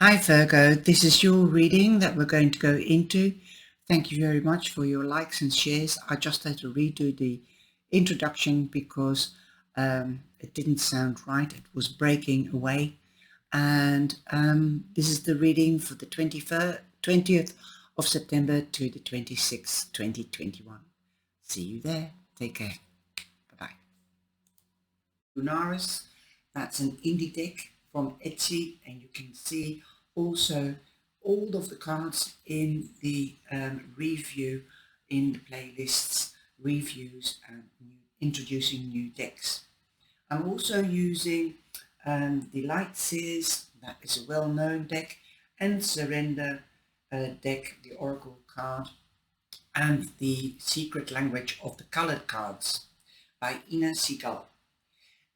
Hi Virgo, this is your reading that we're going to go into. Thank you very much for your likes and shares. I just had to redo the introduction because it didn't sound right. It was breaking away. And this is the reading for the 20th of September to the 26th, 2021. See you there. Take care. Bye-bye. Lunaris, that's an indie deck from Etsy, and you can see also all of the cards in the review, in the playlists, reviews, and introducing new decks. I'm also using the Light Seers, that is a well-known deck, and Surrender deck, the Oracle card, and the Secret Language of the Colored Cards by Ina Segal.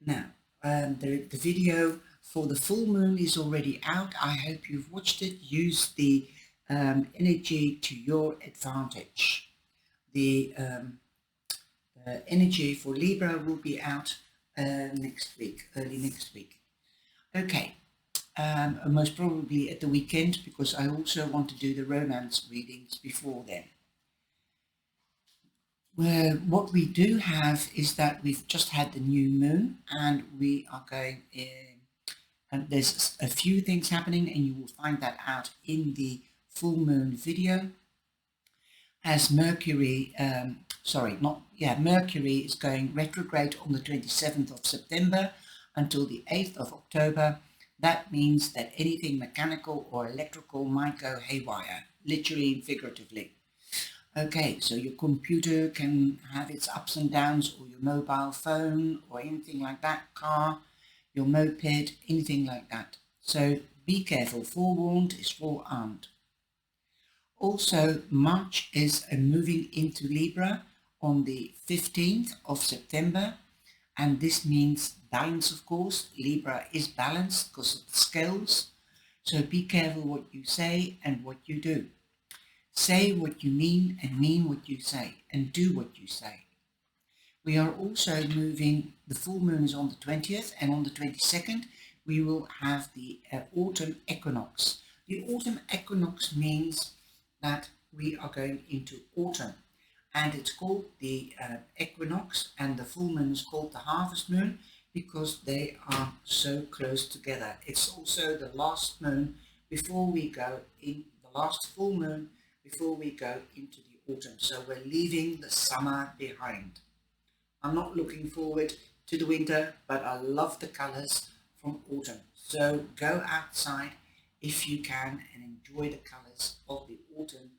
Now, the video for the full moon is already out. I hope you've watched it. Use the energy to your advantage. The energy for Libra will be out next week, early next week. Okay, most probably at the weekend, because I also want to do the romance readings before then. What we do have is that we've just had the new moon, and we are going in, and there's a few things happening, and you will find that out in the full moon video. As Mercury, Mercury is going retrograde on the 27th of September until the 8th of October. That means that anything mechanical or electrical might go haywire, literally and figuratively. Okay, so your computer can have its ups and downs, or your mobile phone, or anything like that, car, your moped, anything like that. So be careful. Forewarned is forearmed. Also, March is moving into Libra on the 15th of September, and this means balance, of course. Libra is balanced because of the scales. So be careful what you say and what you do. Say what you mean and mean what you say, and do what you say. We are also moving, the full moon is on the 20th, and on the 22nd we will have the autumn equinox. The autumn equinox means that we are going into autumn, and it's called the equinox, and the full moon is called the harvest moon because they are so close together. It's also the last moon before we go in, the last full moon before we go into the autumn. So we're leaving the summer behind. I'm not looking forward to the winter, but I love the colors from autumn. So go outside if you can and enjoy the colors of the autumn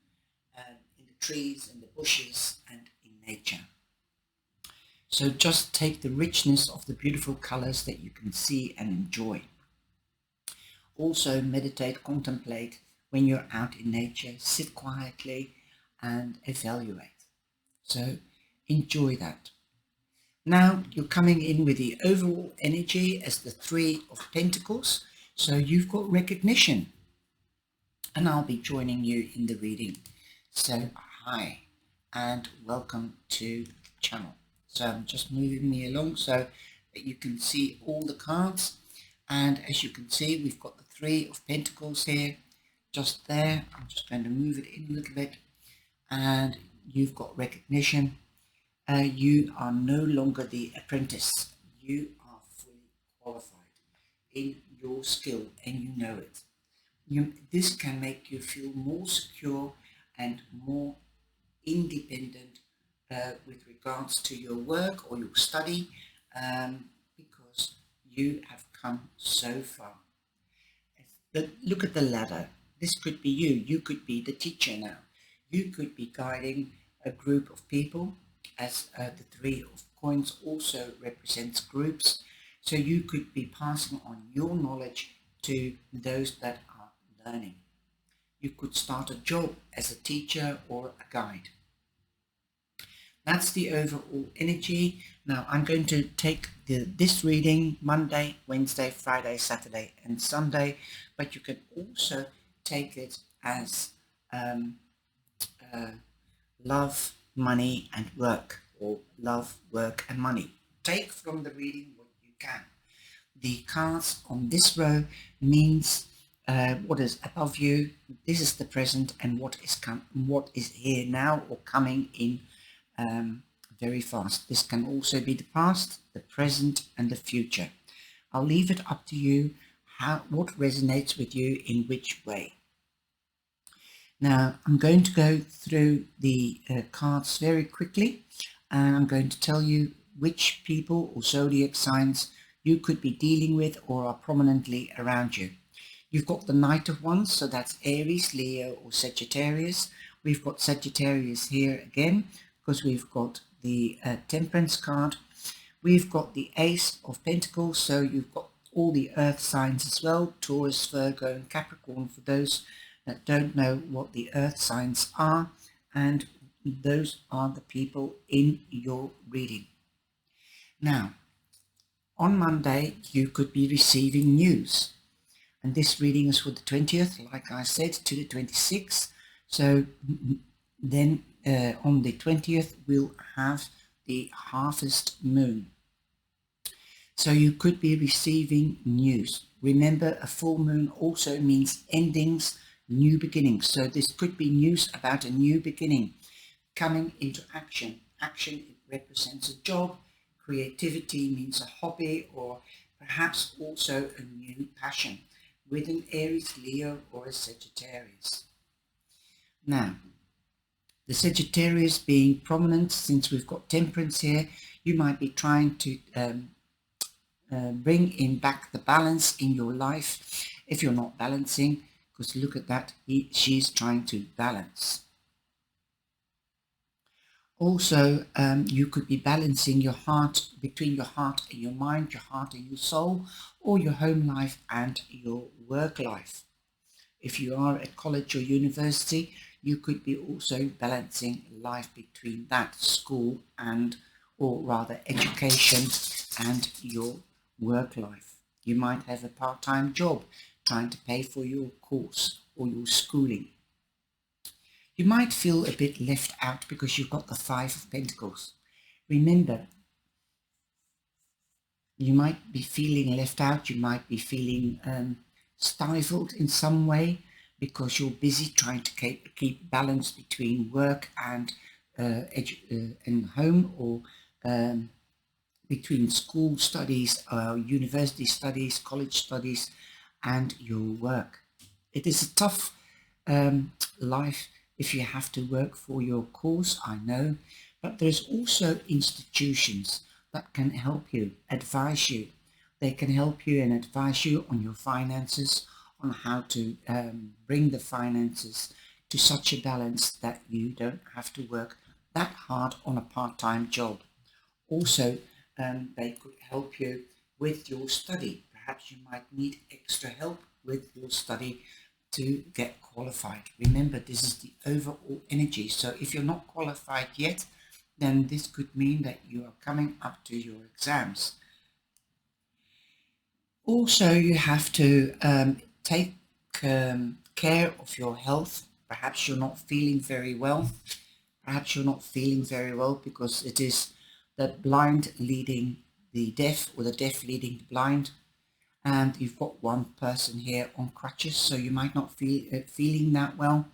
in the trees and the bushes and in nature. So just take the richness of the beautiful colors that you can see and enjoy. Also meditate, contemplate when you're out in nature, sit quietly and evaluate. So enjoy that. Now you're coming in with the overall energy as the Three of Pentacles. So you've got recognition, and I'll be joining you in the reading. So hi and welcome to the channel. So I'm just moving me along so that you can see all the cards. And as you can see, we've got the Three of Pentacles here, just there. I'm just going to move it in a little bit. And you've got recognition. You are no longer the apprentice. You are fully qualified in your skill, and you know it. This can make you feel more secure and more independent with regards to your work or your study, because you have come so far. Look at the ladder. This could be you. You could be the teacher now. You could be guiding a group of people, as the Three of Coins also represents groups. So you could be passing on your knowledge to those that are learning. You could start a job as a teacher or a guide. That's the overall energy. Now I'm going to take this reading Monday, Wednesday, Friday, Saturday and Sunday, but you can also take it as love, money and work, or love, work and money. Take from the reading what you can. The cards on this row means what is above you. This is the present, and what is here now or coming in very fast. This can also be the past, the present, and the future. I'll leave it up to you what resonates with you in which way. Now, I'm going to go through the cards very quickly, and I'm going to tell you which people or zodiac signs you could be dealing with or are prominently around you. You've got the Knight of Wands, so that's Aries, Leo, or Sagittarius. We've got Sagittarius here again, because we've got the Temperance card. We've got the Ace of Pentacles, so you've got all the earth signs as well, Taurus, Virgo, and Capricorn, for those that don't know what the earth signs are, and those are the people in your reading. Now, on Monday, you could be receiving news, and this reading is for the 20th, like I said, to the 26th. So then on the 20th, we'll have the harvest moon. So you could be receiving news. Remember, a full moon also means endings, new beginnings. So this could be news about a new beginning coming into action. Action represents a job. Creativity means a hobby, or perhaps also a new passion with an Aries, Leo, or a Sagittarius. Now, the Sagittarius being prominent, since we've got Temperance here, you might be trying to bring in back the balance in your life if you're not balancing, because look at that, she's trying to balance. Also, you could be balancing your heart, between your heart and your mind, your heart and your soul, or your home life and your work life. If you are at college or university, you could be also balancing life between that, school and, or rather education, and your work life. You might have a part-time job trying to pay for your course or your schooling. You might feel a bit left out because you've got the Five of Pentacles. Remember, you might be feeling left out, you might be feeling stifled in some way because you're busy trying to keep balance between work and home, or between school studies, university studies, college studies, and your work. It is a tough life if you have to work for your cause, I know, but there's also institutions that can help you, advise you. They can help you and advise you on your finances, on how to bring the finances to such a balance that you don't have to work that hard on a part-time job. Also, they could help you with your study. Perhaps you might need extra help with your study to get qualified. Remember, this is the overall energy. So if you're not qualified yet, then this could mean that you are coming up to your exams. Also, you have to take care of your health. Perhaps you're not feeling very well. Perhaps you're not feeling very well because it is the blind leading the deaf, or the deaf leading the blind. And you've got one person here on crutches, so you might not feel feeling that well,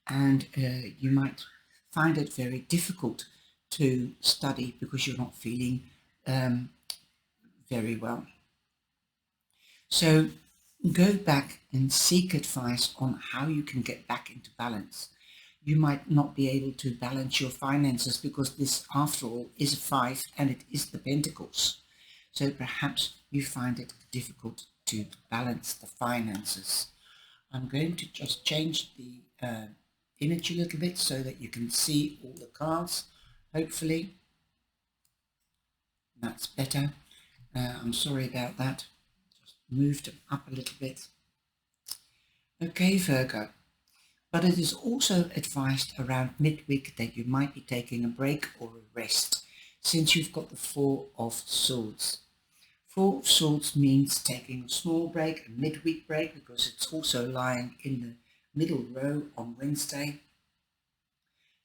and you might find it very difficult to study because you're not feeling very well. So go back and seek advice on how you can get back into balance. You might not be able to balance your finances because this, after all, is a 5 and it is the Pentacles. So perhaps you find it difficult to balance the finances. I'm going to just change the image a little bit so that you can see all the cards, hopefully. That's better. I'm sorry about that. Just moved them up a little bit. Okay, Virgo. But it is also advised around midweek that you might be taking a break or a rest, since you've got the Four of Swords. Four of Swords means taking a small break, a midweek break, because it's also lying in the middle row on Wednesday.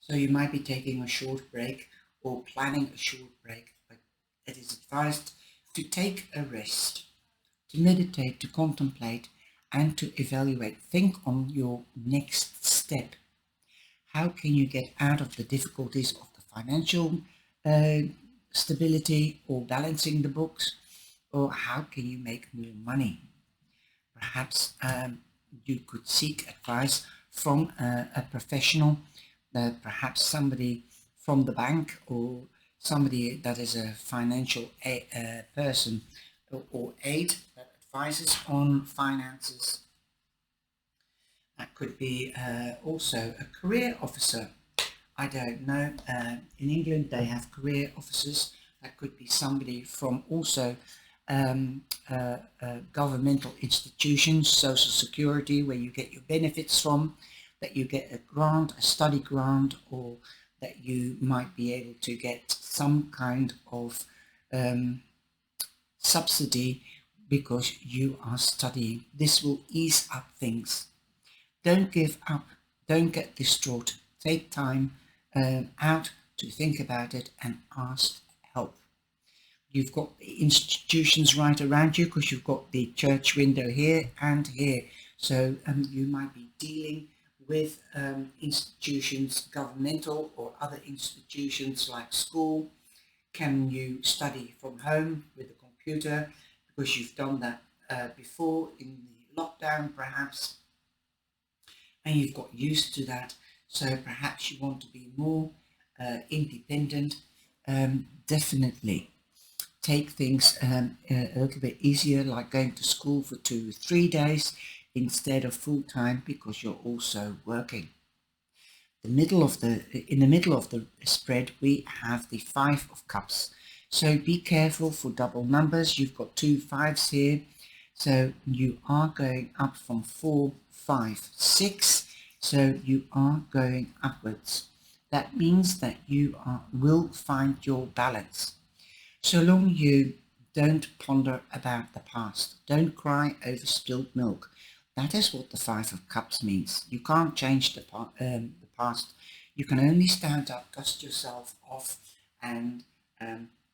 So you might be taking a short break or planning a short break, but it is advised to take a rest, to meditate, to contemplate, and to evaluate. Think on your next step. How can you get out of the difficulties of the financial stability or balancing the books, or how can you make more money? Perhaps you could seek advice from a professional, perhaps somebody from the bank or somebody that is a financial person or aid that advises on finances. That could be also a career officer. I don't know. In England, they have career officers. That could be somebody from also governmental institutions, social security, where you get your benefits from, that you get a grant, a study grant, or that you might be able to get some kind of subsidy because you are studying. This will ease up things. Don't give up. Don't get distraught. Take time out to think about it and ask help. You've got the institutions right around you because you've got the church window here and here. So you might be dealing with institutions, governmental or other institutions like school. Can you study from home with a computer because you've done that before in the lockdown perhaps, and you've got used to that? So perhaps you want to be more independent. Definitely take things a little bit easier, like going to school for 2 or 3 days instead of full time because you're also working. In the middle of the spread, we have the 5 of Cups. So be careful for double numbers. You've got 2 5s here. So you are going up from 4, 5, 6. So you are going upwards. That means that you will find your balance. So long you don't ponder about the past. Don't cry over spilled milk. That is what the 5 of Cups means. You can't change the past. You can only stand up, dust yourself off, and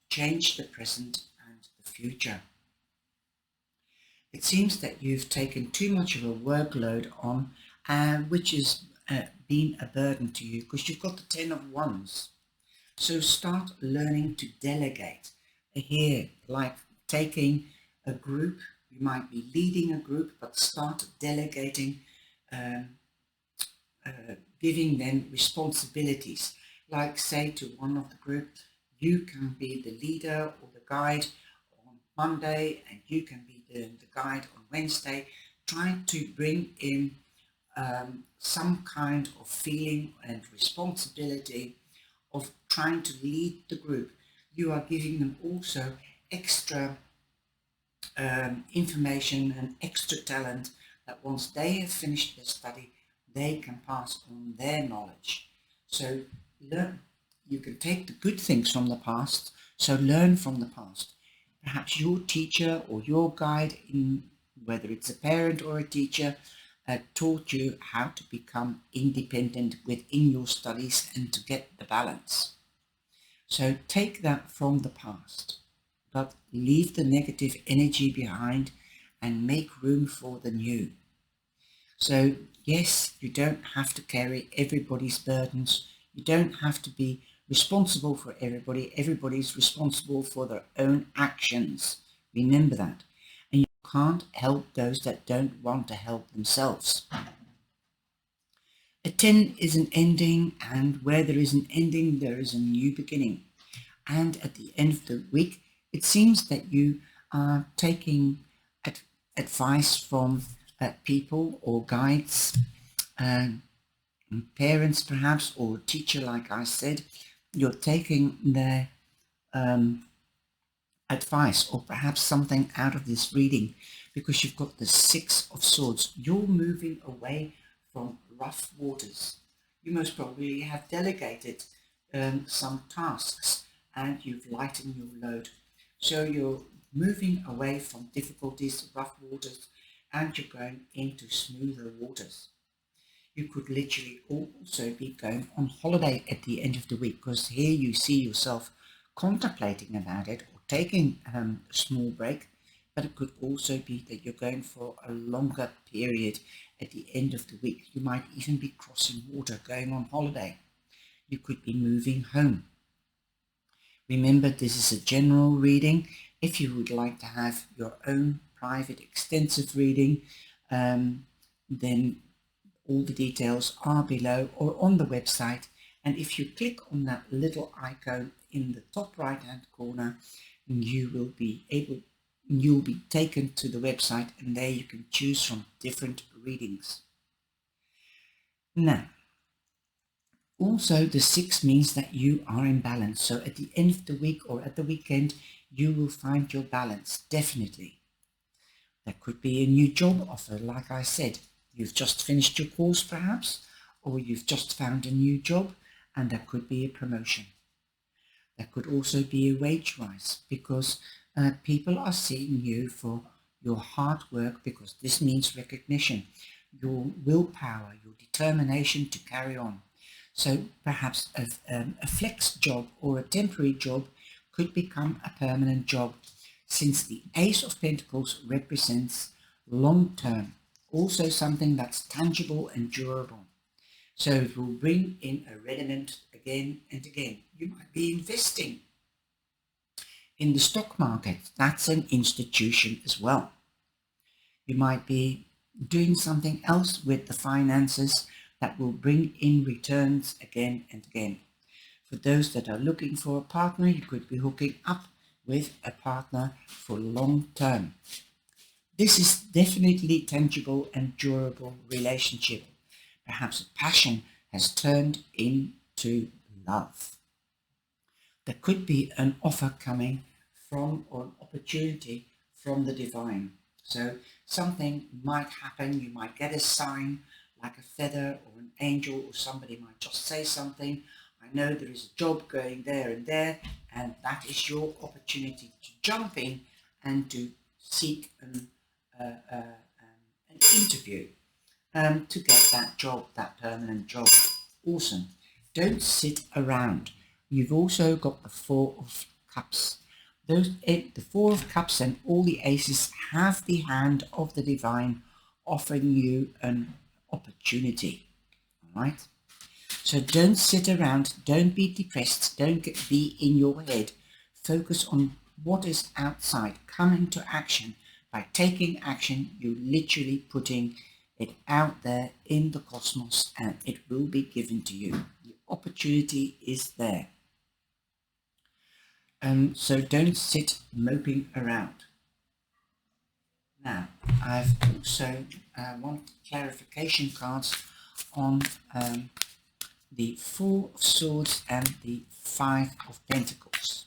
change the present and the future. It seems that you've taken too much of a workload on, which has been a burden to you because you've got the 10 of Wands. So start learning to delegate. Here, like taking a group, you might be leading a group, but start delegating, giving them responsibilities. Like say to one of the group, you can be the leader or the guide on Monday, and you can be the guide on Wednesday. Try to bring in some kind of feeling and responsibility of trying to lead the group. You are giving them also extra information and extra talent that once they have finished their study, they can pass on their knowledge. So learn. You can take the good things from the past, so learn from the past. Perhaps your teacher or your guide, in whether it's a parent or a teacher, taught you how to become independent within your studies and to get the balance. So take that from the past, but leave the negative energy behind and make room for the new. So yes, you don't have to carry everybody's burdens. You don't have to be responsible for everybody. Everybody's responsible for their own actions. Remember that. And you can't help those that don't want to help themselves. A 10 is an ending, and where there is an ending, there is a new beginning. And at the end of the week, it seems that you are taking advice from people or guides, parents perhaps, or teacher, like I said. You're taking their advice or perhaps something out of this reading because you've got the 6 of Swords. You're moving away from rough waters. You most probably have delegated some tasks and you've lightened your load. So you're moving away from difficulties, rough waters, and you're going into smoother waters. You could literally also be going on holiday at the end of the week, because here you see yourself contemplating about it or taking a small break, but it could also be that you're going for a longer period at the end of the week. You might even be crossing water, going on holiday. You could be moving home. Remember, this is a general reading. If you would like to have your own private extensive reading, then all the details are below or on the website. And if you click on that little icon in the top right hand corner, you'll be taken to the website, and there you can choose from different readings. Now, also the 6 means that you are in balance. So at the end of the week or at the weekend, you will find your balance, definitely. There could be a new job offer, like I said. You've just finished your course perhaps, or you've just found a new job, and there could be a promotion. There could also be a wage rise, because people are seeing you for your hard work, because this means recognition, your willpower, your determination to carry on. So perhaps a flex job or a temporary job could become a permanent job, since the Ace of Pentacles represents long term, also something that's tangible and durable. So it will bring in a rediment again and again. You might be investing in the stock market. That's an institution as well. You might be doing something else with the finances that will bring in returns again and again. For those that are looking for a partner, you could be hooking up with a partner for long term. This is definitely tangible and durable relationship. Perhaps a passion has turned into love. There could be an offer coming from, or an opportunity from the divine. So something might happen. You might get a sign like a feather or an angel, or somebody might just say something. I know there is a job going there and there, and that is your opportunity to jump in and to seek an interview to get that job, that permanent job. Awesome. Don't sit around. You've also got the 4 of Cups. The 4 of Cups and all the aces have the hand of the divine offering you an opportunity. All right? So don't sit around, don't be depressed, don't be in your head. Focus on what is outside. Come into action. By taking action, you're literally putting it out there in the cosmos, and it will be given to you. The opportunity is there. So don't sit moping around. Now, I've also want clarification cards on the 4 of Swords and the 5 of Pentacles.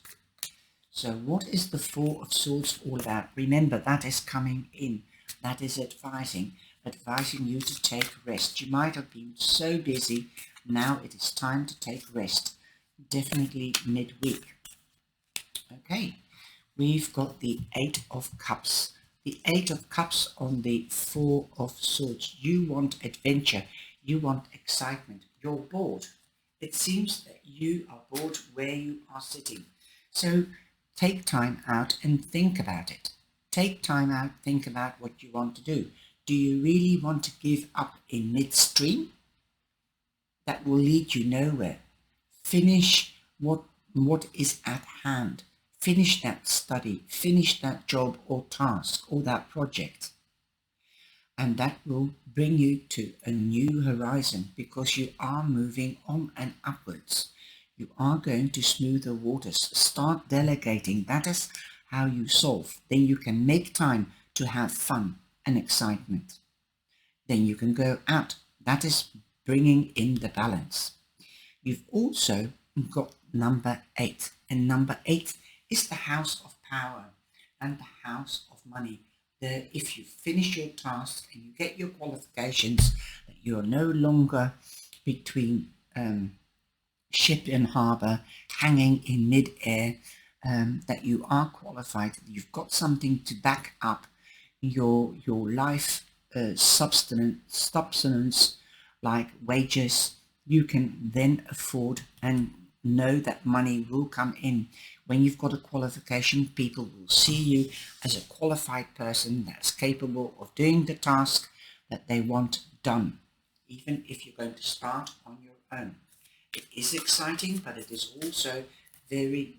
So what is the 4 of Swords all about? Remember, that is coming in. That is advising you to take rest. You might have been so busy. Now it is time to take rest. Definitely midweek. Okay, we've got the 8 of Cups. The 8 of Cups on the 4 of Swords. You want adventure. You want excitement. You're bored. It seems that you are bored where you are sitting. So take time out and think about it. Take time out, think about what you want to do. Do you really want to give up in midstream? That will lead you nowhere. Finish what is at hand. Finish that study, finish that job or task or that project. And that will bring you to a new horizon, because you are moving on and upwards. You are going to smoother waters. Start delegating. That is how you solve. Then you can make time to have fun and excitement. Then you can go out. That is bringing in the balance. You've also got number 8. And number 8 is the house of power and the house of money. If you finish your task and you get your qualifications, that you are no longer between ship and harbour, hanging in mid-air, that you are qualified, that you've got something to back up your life subsistence, like wages. You can then afford and know that money will come in. When you've got a qualification, people will see you as a qualified person that's capable of doing the task that they want done, even if you're going to start on your own. It is exciting, but it is also very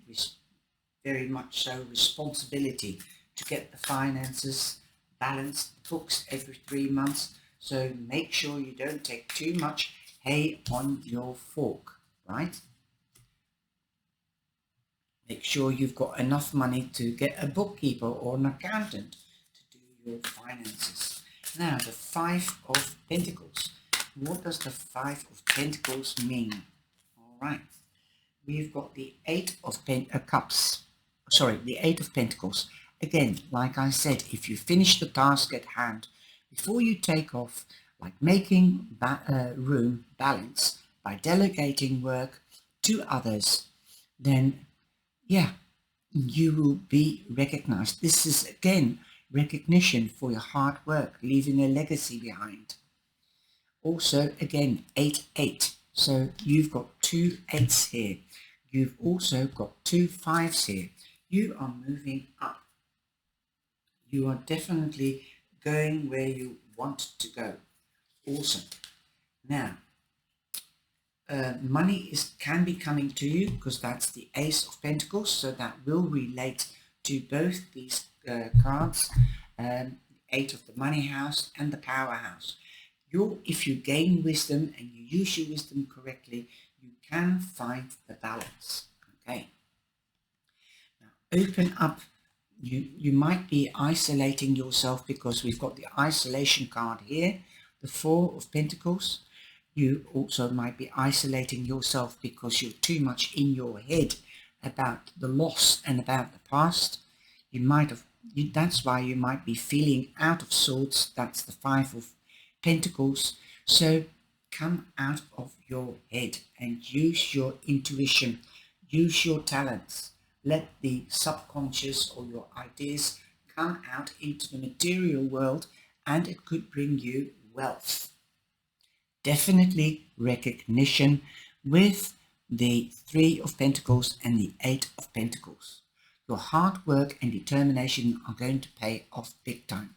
much so responsibility to get the finances balanced, books every 3 months. So make sure you don't take too much hay on your fork, right? Make sure you've got enough money to get a bookkeeper or an accountant to do your finances. Now, the Five of Pentacles. What does the Five of Pentacles mean? All right. We've got the Eight of Cups. Sorry, the Eight of Pentacles. Again, like I said, if you finish the task at hand, before you take off, like making room balance by delegating work to others, then yeah, you will be recognized. This is again recognition for your hard work, leaving a legacy behind. Also, again, 8-8. So you've got 2 8s here. You've also got 2 5s here. You are moving up. You are definitely going where you want to go. Awesome. Now, money can be coming to you because that's the Ace of Pentacles, so that will relate to both these cards, Eight of the Money House and the Power House. If you gain wisdom and you use your wisdom correctly, you can find the balance. Okay. Now open up. You might be isolating yourself because we've got the isolation card here, the Four of Pentacles. You also might be isolating yourself because you're too much in your head about the loss and about the past. That's why you might be feeling out of sorts. That's the Five of Pentacles. So come out of your head and use your intuition, use your talents. Let the subconscious or your ideas come out into the material world, and it could bring you wealth. Definitely recognition with the Three of Pentacles and the Eight of Pentacles. Your hard work and determination are going to pay off big time.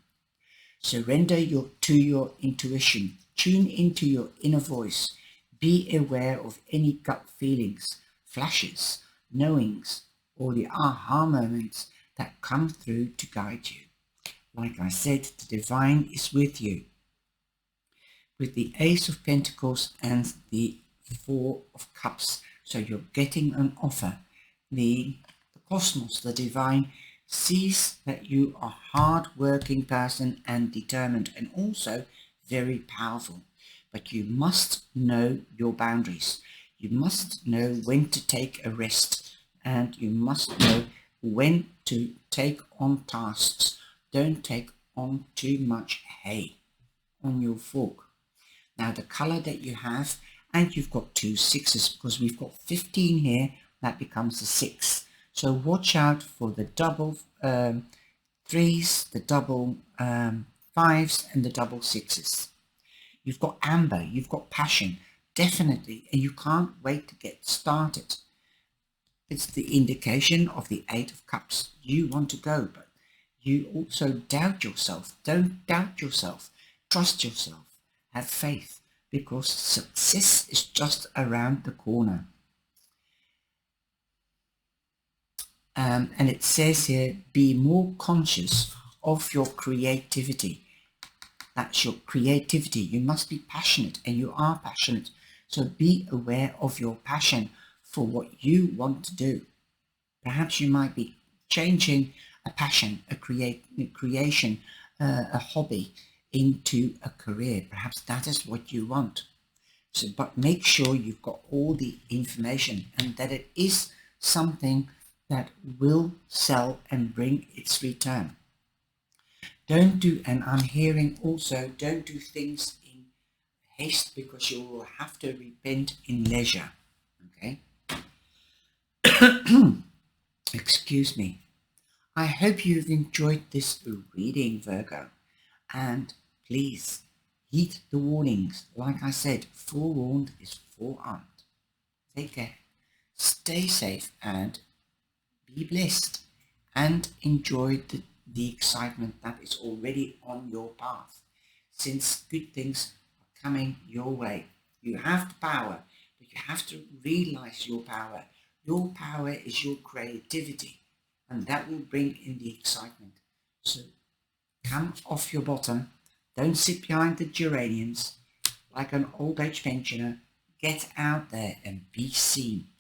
Surrender to your intuition. Tune into your inner voice. Be aware of any gut feelings, flashes, knowings, or the aha moments that come through to guide you. Like I said, the divine is with you. With the Ace of Pentacles and the Four of Cups. So you're getting an offer. The cosmos, the divine, sees that you are a hard-working person and determined and also very powerful. But you must know your boundaries. You must know when to take a rest, and you must know when to take on tasks. Don't take on too much hay on your fork. Now the color that you have, and you've got 2 6s because we've got 15 here, that becomes a 6. So watch out for the double 3s, the double 5s and the double 6s. You've got amber, you've got passion, definitely, and you can't wait to get started. It's the indication of the Eight of Cups. You want to go, but you also doubt yourself. Don't doubt yourself. Trust yourself. Have faith, because success is just around the corner. And it says here, be more conscious of your creativity. That's your creativity. You must be passionate, and you are passionate. So be aware of your passion for what you want to do. Perhaps you might be changing a passion, a creation, a hobby into a career. Perhaps that is what you want. So, but make sure you've got all the information and that it is something that will sell and bring its return. Don't do, and I'm hearing also, don't do things in haste because you will have to repent in leisure. Okay? Excuse me. I hope you've enjoyed this reading, Virgo, and please heed the warnings. Like I said, forewarned is forearmed. Take care. stay safe and be blessed and enjoy the excitement that is already on your path, since good things are coming your way. You have the power, but you have to realize your power. Your power is your creativity, and that will bring in the excitement. So come off your bottom. Don't sit behind the geraniums like an old age pensioner. Get out there and be seen.